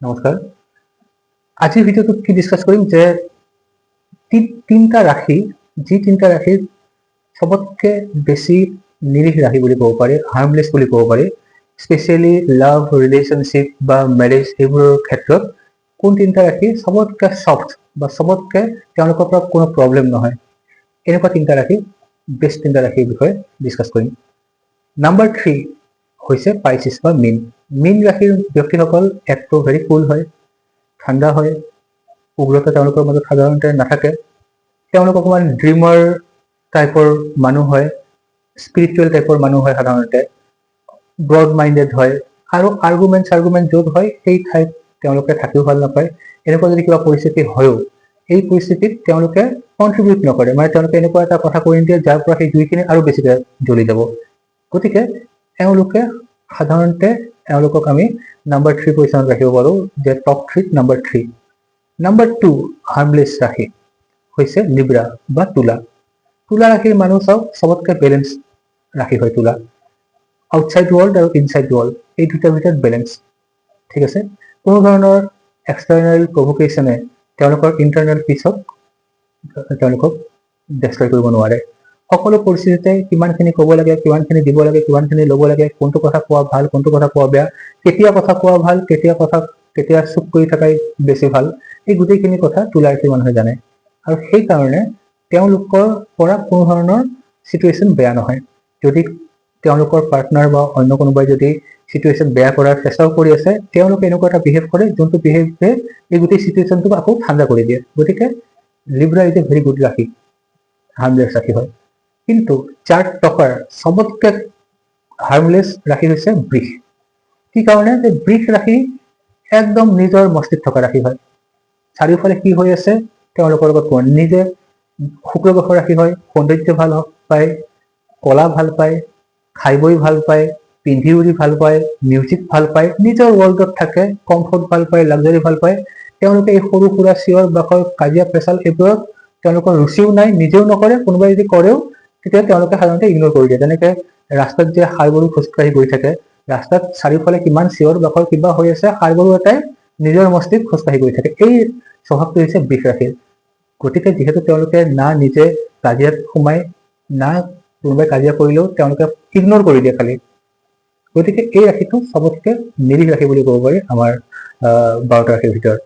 নমস্কাৰ। আজিৰ ভিডিঅ'টোত কি ডিছকাছ কৰিম যে তিনিটা ৰাশি, যি তিনিটা ৰাশিৰ সবতকে বেছি নিৰীহ ৰাশি বুলি ক'ব পাৰি, হাৰ্মলেছ বুলি ক'ব পাৰি, স্পেচিয়েলি লাভ, ৰিলেশ্যনশ্বিপ বা মেৰেজ এইবোৰৰ ক্ষেত্ৰত কোন তিনিটা ৰাশি সবতকে ছফ্ট বা সবতকে তেওঁলোকৰ পৰা কোনো প্ৰব্লেম নহয়, এনেকুৱা তিনিটা ৰাশি, বেষ্ট তিনিটা ৰাশিৰ বিষয়ে ডিছকাছ কৰিম। নাম্বাৰ 3 হৈছে পাইচিছ বা মীন। মীন ৰাশিৰ ব্যক্তিসকল একটো ভেৰি কুল হয়, ঠাণ্ডা হয়, উগ্ৰতা তেওঁলোকৰ মাজত সাধাৰণতে নাথাকে। তেওঁলোক অকণমান ড্ৰিমাৰ টাইপৰ মানুহ হয়, স্পিৰিচুৱেল টাইপৰ মানুহ হয়, সাধাৰণতে ব্ৰড মাইণ্ডেড হয়, আৰু আৰ্গুমেণ্ট য'ত হয় সেই ঠাইত তেওঁলোকে থাকিও ভাল নাপায়। এনেকুৱা যদি কিবা পৰিস্থিতি হয়ও, এই পৰিস্থিতিত তেওঁলোকে কণ্ট্ৰিবিউট নকৰে, মানে তেওঁলোকে এনেকুৱা এটা কথা কৈ নিদিয়ে যাৰ পৰা সেই দুইখিনি আৰু বেছিকৈ জ্বলি যাব। গতিকে তেওঁলোকে সাধাৰণতে তেওঁলোকক আমি নাম্বাৰ 3 পজিশ্যনত ৰাখিব পাৰোঁ, যে টপ 3 নাম্বাৰ 3। নাম্বাৰ 2 হাৰ্মলেছ ৰাশি হৈছে লিব্ৰা বা তুলা। তুলা ৰাশিৰ মানুহ সবতকে বেলেঞ্চ ৰাশি হয় তুলা। আউটসাইড ৱৰ্ল্ড আৰু ইনচাইড ৱৰ্ল্ড এই দুটাৰ ভিতৰত বেলেঞ্চ, ঠিক আছে। কোনো ধৰণৰ এক্সটাৰ্নেল প্ৰভোকেশ্যনে তেওঁলোকৰ ইণ্টাৰনেল পিচক তেওঁলোকক ডেষ্ট্ৰয় কৰিব নোৱাৰে। সকলো পৰিস্থিতিতে কিমানখিনি ক'ব লাগে, কিমানখিনি দিব লাগে, কিমানখিনি ল'ব লাগে, কোনটো কথা কোৱা ভাল, কোনটো কথা কোৱা বেয়া, কেতিয়া কথা কোৱা ভাল, কেতিয়া চুপ কৰি থকাই বেছি ভাল, এই গোটেইখিনি কথা তুলা ৰাশিৰ মানুহে জানে। আৰু সেইকাৰণে তেওঁলোকৰ পৰা কোনো ধৰণৰ চিটুৱেশ্যন বেয়া নহয়। যদি তেওঁলোকৰ পাৰ্টনাৰ বা অন্য কোনোবাই যদি চিটুৱেশ্যন বেয়া কৰাৰ চেষ্টাও কৰি আছে, তেওঁলোকে এনেকুৱা এটা বিহেভ কৰে যোনটো বিহেভে এই গোটেই চিটুৱেশ্যনটোক আকৌ ঠাণ্ডা কৰি দিয়ে। গতিকে Libra is a very good ৰাশি, হাৰ্মলেছ ৰাশি হয়। কিন্তু যাৰ টকাৰ সবতকে হাৰ্মলেছ ৰাশি হৈছে বৃষ। কি কাৰণে? যে বৃষ ৰাশি একদম নিজৰ মস্তিত থকা ৰাশি হয়। চাৰিওফালে কি হৈ আছে তেওঁলোকৰ লগত কোৱা, নিজে শুক্ৰ গ্ৰহৰ ৰাশি হয়, সৌন্দৰ্য ভাল পায়, কলা ভাল পায়, খাই বৈ ভাল পায়, পিন্ধি উৰি ভাল পায়, মিউজিক ভাল পায়, নিজৰ ৱৰ্ল্ডত থাকে, কমফৰ্ট ভাল পায়, লাক্সাৰী ভাল পায়। তেওঁলোকে এই সৰু সুৰা চিঞৰ বাখৰ, কাজিয়া পেচাল এইবোৰত তেওঁলোকৰ ৰুচিও নাই, নিজেও নকৰে। কোনোবাই যদি কৰেও তেতিয়া তেওঁলোকে সাধাৰণতে ইগনোৰ কৰি দিয়ে। যেনেকে ৰাস্তাত যে ষাঁড় গৰু খোজকাঢ়ি গৈ থাকে, ৰাস্তাত চাৰিওফালে কিমান চিঞৰ বাখৰ কিবা হৈ আছে, ষাঁড় গৰু এটাই নিজৰ মস্তিত খোজকাঢ়ি গৈ থাকে। এই স্বভাৱটো হৈছে বৃষ ৰাশিৰ। গতিকে যিহেতু তেওঁলোকে না নিজে কাজিয়াত সোমায়, না কোনোবাই কাজিয়া কৰিলেও তেওঁলোকে ইগনোৰ কৰি দিয়ে খালি। গতিকে এই ৰাশিটো সবতকে নিৰীহ ৰাশি বুলি ক'ব পাৰি আমাৰ 12টা ৰাশিৰ ভিতৰত।